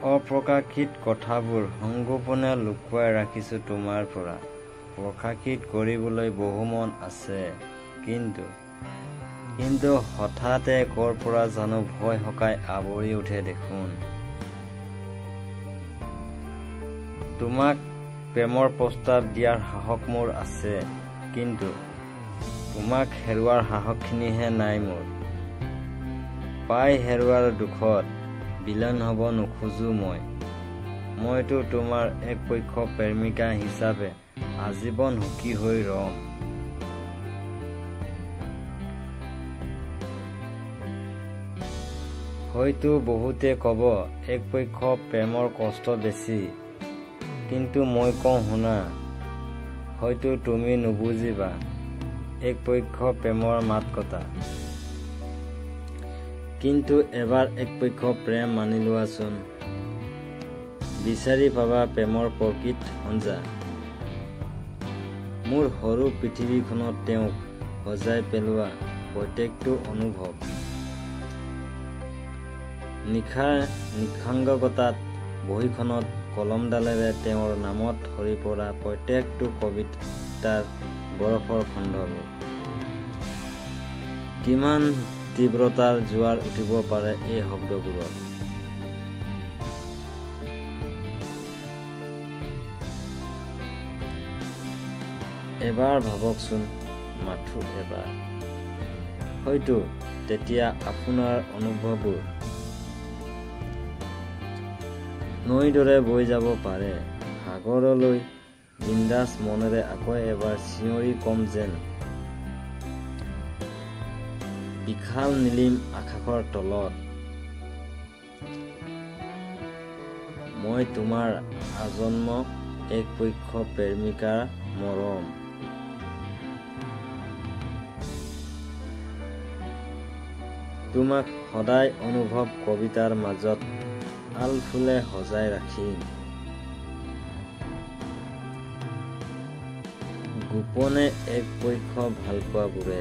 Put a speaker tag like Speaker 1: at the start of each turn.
Speaker 1: অপ্ৰকাশিত কথাবোৰ সংগোপনে লুকুৱাই ৰাখিছোঁ তোমাৰ পৰা। প্ৰকাশিত কৰিবলৈ বহু মন আছে, কিন্তু হঠাতে ক'ৰ পৰা জানো ভয় সকাই আৱৰি উঠে দেখোন। তোমাক প্ৰেমৰ প্ৰস্তাৱ দিয়াৰ সাহস মোৰ আছে, কিন্তু তোমাক হেৰুৱাৰ সাহসখিনিহে নাই মোৰ। পাই হেৰুৱাৰ দুখত বিলীন হ'ব নোখোজো মই। মইতো তোমাৰ একপক্ষ প্ৰেমিকা হিচাপে আজীৱন সুখী হৈ ৰম। হয়তো বহুতে ক'ব একপক্ষ প্ৰেমৰ কষ্ট বেছি, কিন্তু মই কওঁ শুনা, হয়তো তুমি নুবুজিবা একপক্ষ প্ৰেমৰ মাত কথা। কিন্তু এবাৰ একপক্ষ প্ৰেম মানি লোৱাচোন, বিচাৰি পাবা প্ৰেমৰ প্ৰকৃত সঞ্জা। মোৰ সৰু পৃথিৱীখনত তেওঁক সজাই পেলোৱা প্ৰত্যেকটো অনুভৱ, নিশাৰ নিঃসংগতাত বহীখনত কলমডালেৰে তেওঁৰ নামত সৰি পৰা প্ৰত্যেকটো কবিতাৰ বৰফৰ খণ্ডবোৰ। কিমান তীব্ৰতাৰ জোৱাৰ উঠিব পাৰে এই শব্দবোৰত। এবাৰ ভাবকচোন, মাথো এবাৰ। হয়তো তেতিয়া আপোনাৰ অনুভৱবোৰ নৈৰ দৰে বৈ যাব পাৰে সাগৰলৈ। বিন্দাস মনেৰে আকৌ এবাৰ চিঞৰি কম যেন, বিশাল নীলিম আকাশৰ তলত, মই তোমাৰ আজন্ম একপক্ষ প্ৰেমিকাৰ মৰম। তোমাক সদায় অনুভৱ কবিতাৰ মাজত আলফুলে সজাই ৰাখিম। গোপনে একপক্ষ ভালপোৱাবোৰে